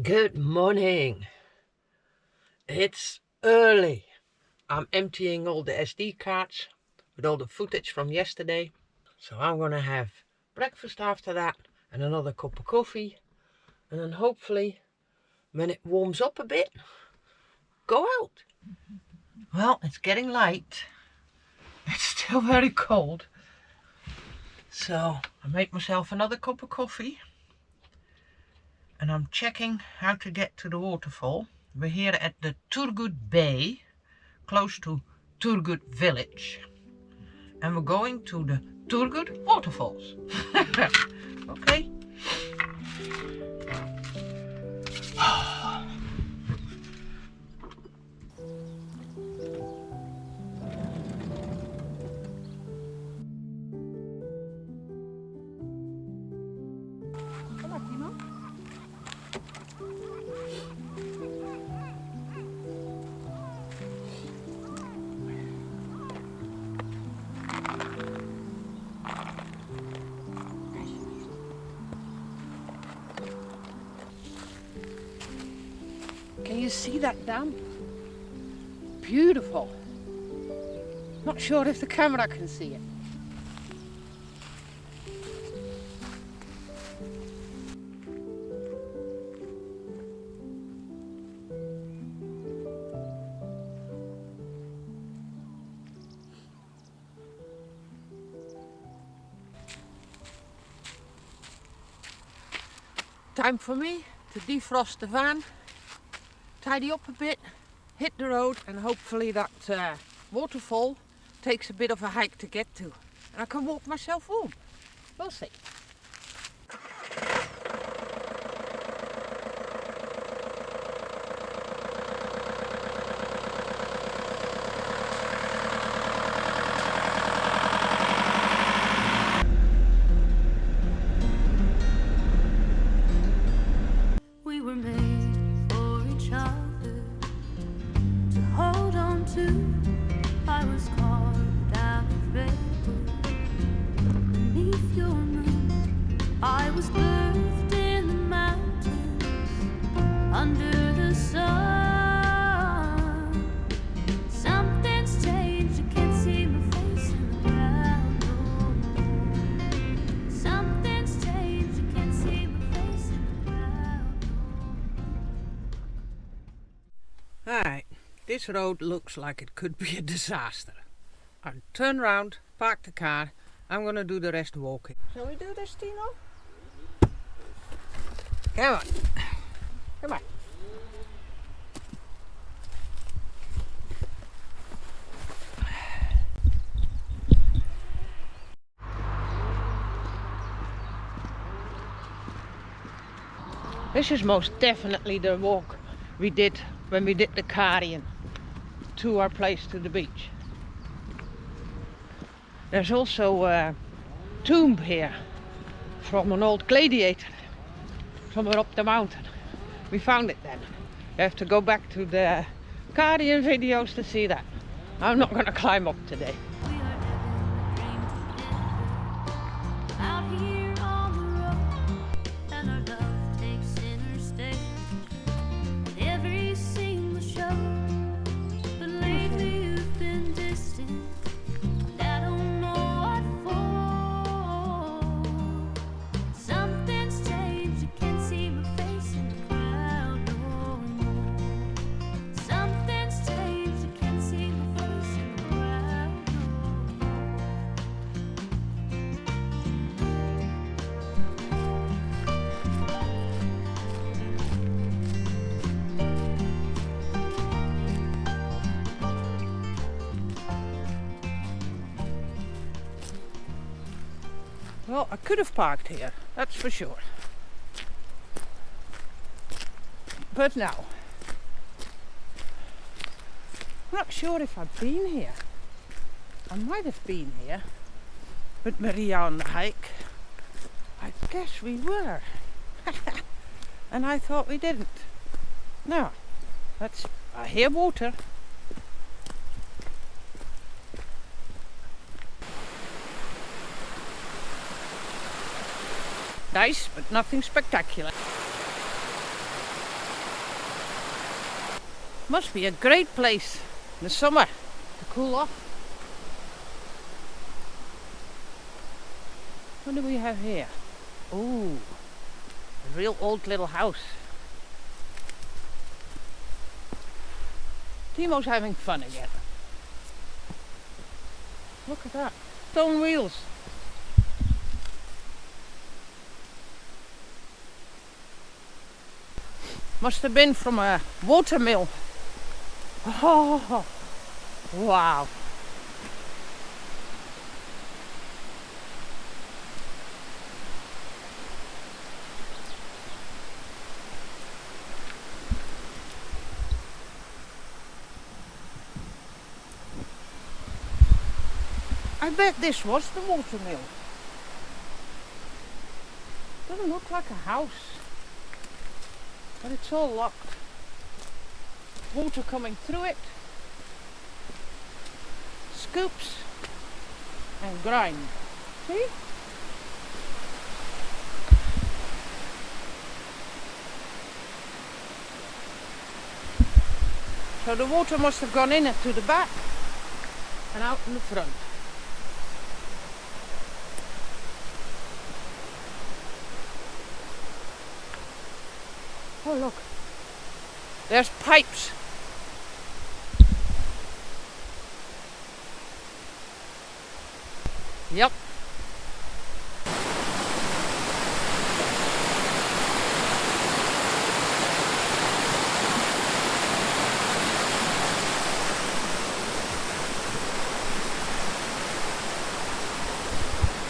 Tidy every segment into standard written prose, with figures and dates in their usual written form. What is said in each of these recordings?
Good morning. It's early. I'm emptying all the SD cards with all the footage from yesterday. So I'm gonna have breakfast after that and another cup of coffee. And then hopefully when it warms up a bit, go out. Well, it's getting light. It's still very cold. So I made myself another cup of coffee. And I'm checking how to get to the waterfall. We're here at the Turgut Bay, close to Turgut village. And we're going to the Turgut Waterfalls. Okay. Can you see that dam? Beautiful. Not sure if the camera can see it. Time for me to defrost the van, tidy up a bit, hit the road, and hopefully that waterfall takes a bit of a hike to get to. And I can walk myself home. We'll see. I was birthed in the mountains under the sun. Something's changed, I can't see my face in the ground no more. Something's changed, I can't see my face in the ground no more. Alright, this road looks like it could be a disaster. I'll turn round, park the car. I'm gonna do the rest walking. Shall we do this, Tino? Come on. Come on. This is most definitely the walk we did when we did the carrying to our place, to the beach. There's also a tomb here from an old gladiator somewhere up the mountain. We found it then. You have to go back to the Guardian videos to see that. I'm not going to climb up today. Well, I could have parked here, that's for sure. But now, I'm not sure if I've been here. I might have been here with Maria on the hike. I guess we were. And I thought we didn't. No, I hear water. Nice, but nothing spectacular. Must be a great place in the summer to cool off. What do we have here? Ooh, a real old little house. Timo's having fun again. Look at that. Stone wheels. Must have been from a watermill. Oh, wow. I bet this was the watermill. Doesn't look like a house, but it's all locked. Water coming through it. Scoops and grind. See? So the water must have gone in to the back and out in the front. Oh look, there's pipes. Yep.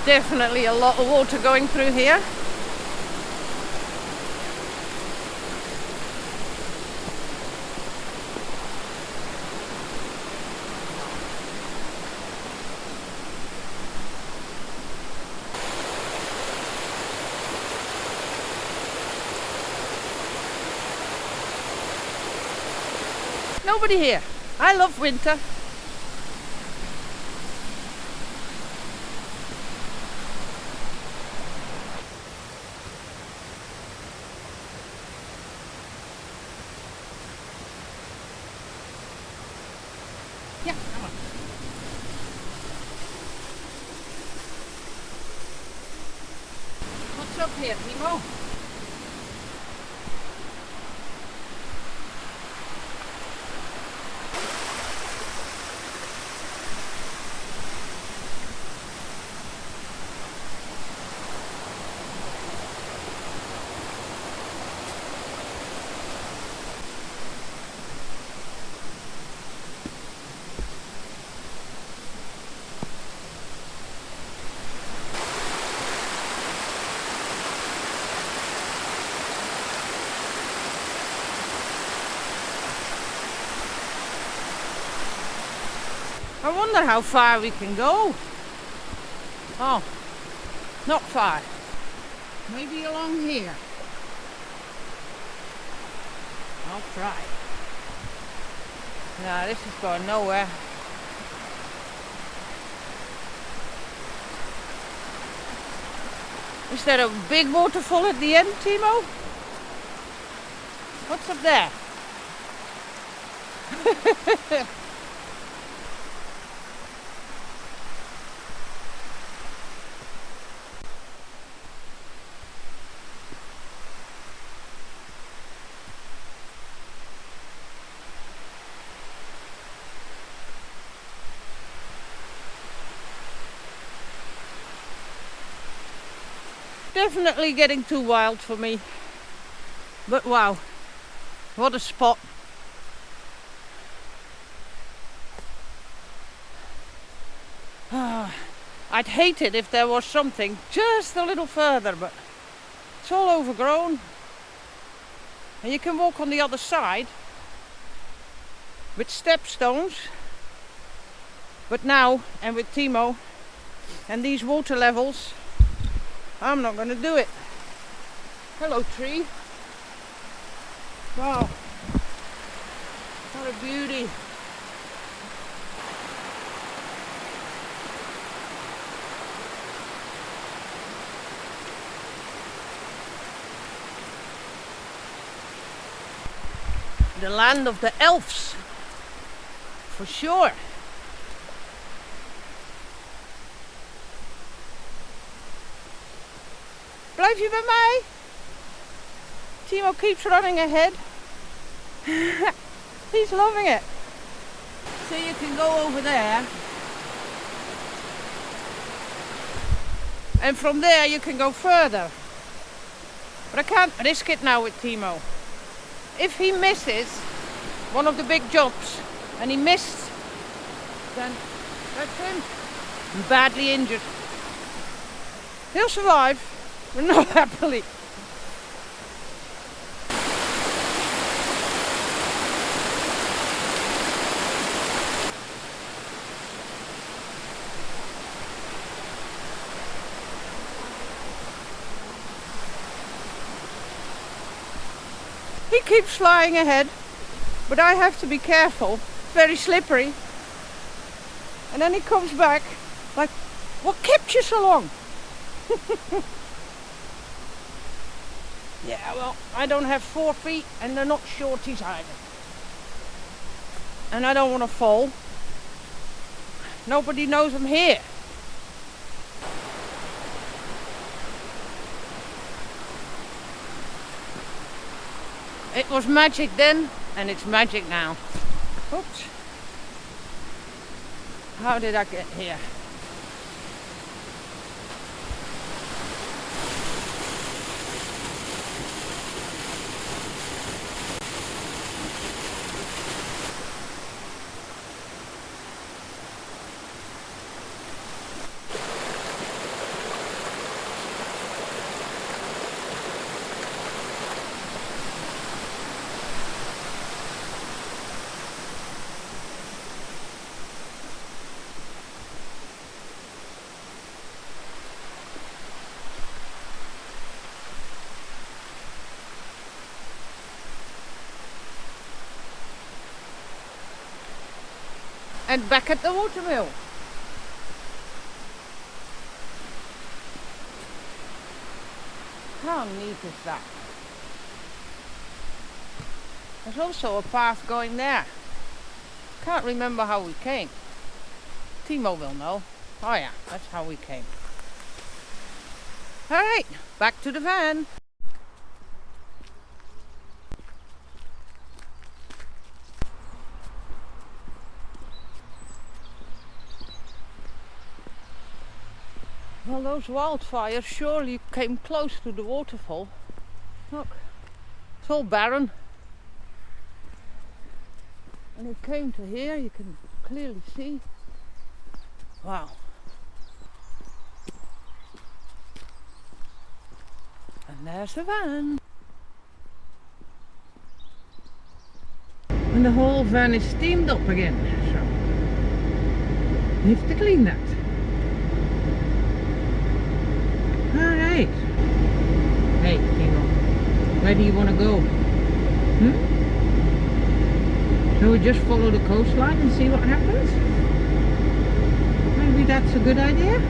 Definitely a lot of water going through here. Nobody here. I love winter. Yeah, come on. What's up here, Timo? I wonder how far we can go. Oh, not far. Maybe along here. I'll try. No, this is going nowhere. Is there a big waterfall at the end, Timo? What's up there? Definitely getting too wild for me. But wow, what a spot. I'd hate it if there was something just a little further, but it's all overgrown. And you can walk on the other side with step stones. But now, and with Timo and these water levels, I'm not going to do it. Hello, tree. Wow. What a beauty. the land of the elves. For sure. Blijf je bij mij? Timo keeps running ahead. He's loving it. So you can go over there. And from there you can go further. But I can't risk it now with Timo. If he misses one of the big jumps and he missed, then that's him. Badly injured. He'll survive, but not happily. He keeps flying ahead, but I have to be careful. It's very slippery. And then he comes back like, what kept you so long? Yeah, well, I don't have 4 feet and they're not shorties either. And I don't want to fall. Nobody knows I'm here. It was magic then, and it's magic now. Oops. How did I get here? And back at the watermill. How neat is that? There's also a path going there. Can't remember how we came. Timo will know. Oh yeah, that's how we came. Alright, back to the van. Well, those wildfires surely came close to the waterfall. Look, it's all barren. And it came to here, you can clearly see. Wow. And there's the van. And the whole van is steamed up again, so you have to clean that. Alright. Hey, Timo, where do you want to go? Shall we just follow the coastline and see what happens? Maybe that's a good idea?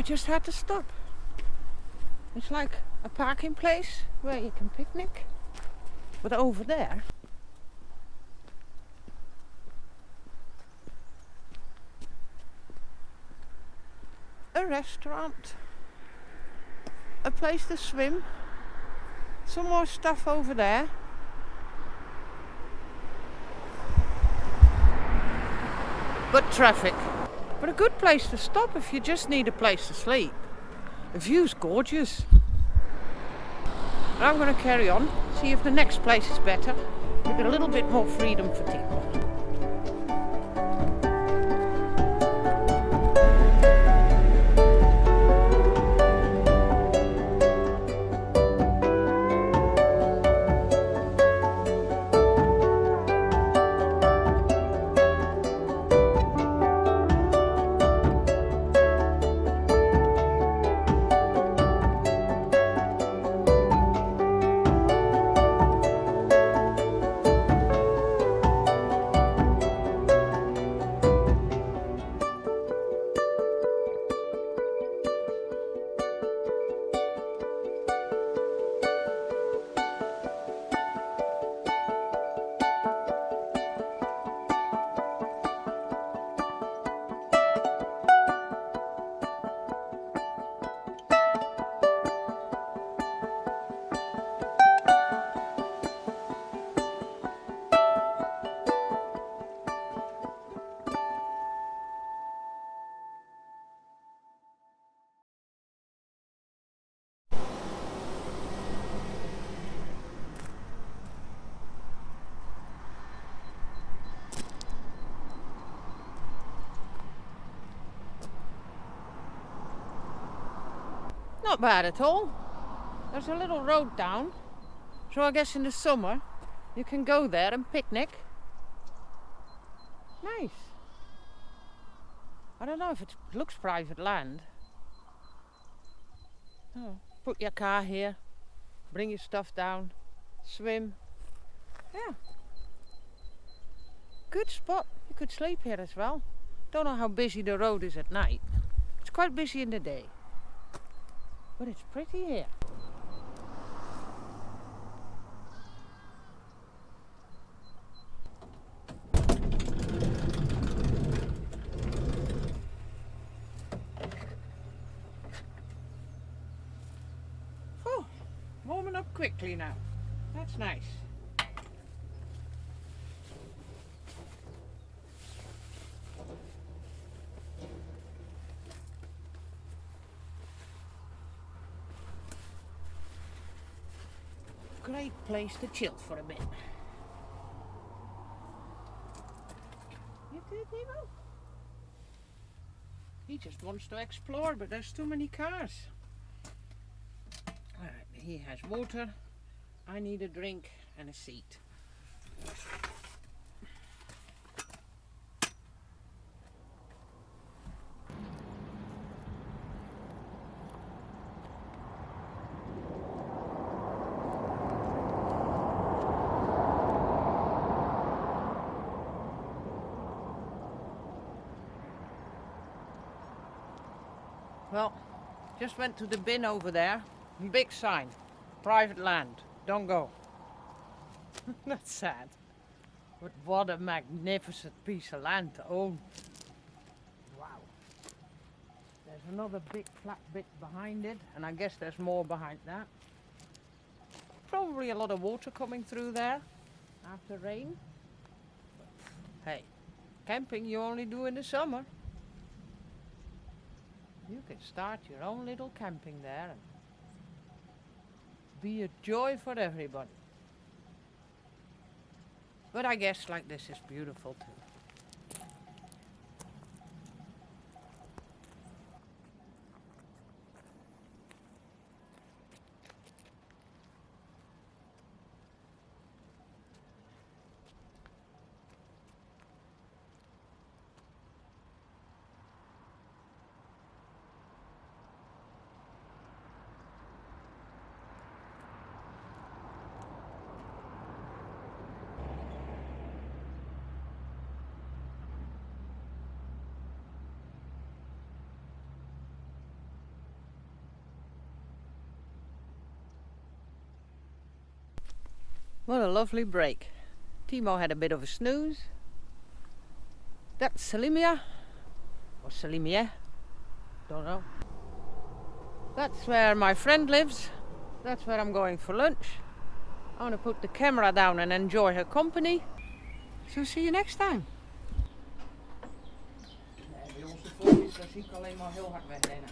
I just had to stop. It's like a parking place where you can picnic. But over there, a restaurant, a place to swim, some more stuff over there. But traffic. But a good place to stop if you just need a place to sleep. The view's gorgeous. But I'm going to carry on, see if the next place is better. With a little bit more freedom for people. Not bad at all. There's a little road down, so I guess in the summer you can go there and picnic. Nice. I don't know if it looks private land. Oh, put your car here, bring your stuff down, swim. Yeah. Good spot. You could sleep here as well. Don't know how busy the road is at night. It's quite busy in the day. But it's pretty here. Oh, warming up quickly now. That's nice. Great place to chill for a bit. You did, Nemo? He just wants to explore, but there's too many cars. Alright, he has water. I need a drink and a seat. Well, just went to the bin over there. Big sign. Private land. Don't go. That's sad. But what a magnificent piece of land to own. Wow. There's another big flat bit behind it, and I guess there's more behind that. Probably a lot of water coming through there after rain. But, hey, camping you only do in the summer. You can start your own little camping there and be a joy for everybody. But I guess like this is beautiful too. What a lovely break. Timo had a bit of a snooze. That's Salimia. Or Salimia. Don't know. That's where my friend lives. That's where I'm going for lunch. I want to put the camera down and enjoy her company. So see you next time. Nee, bij onze volk is dat zie ik alleen maar heel hard wegrennen.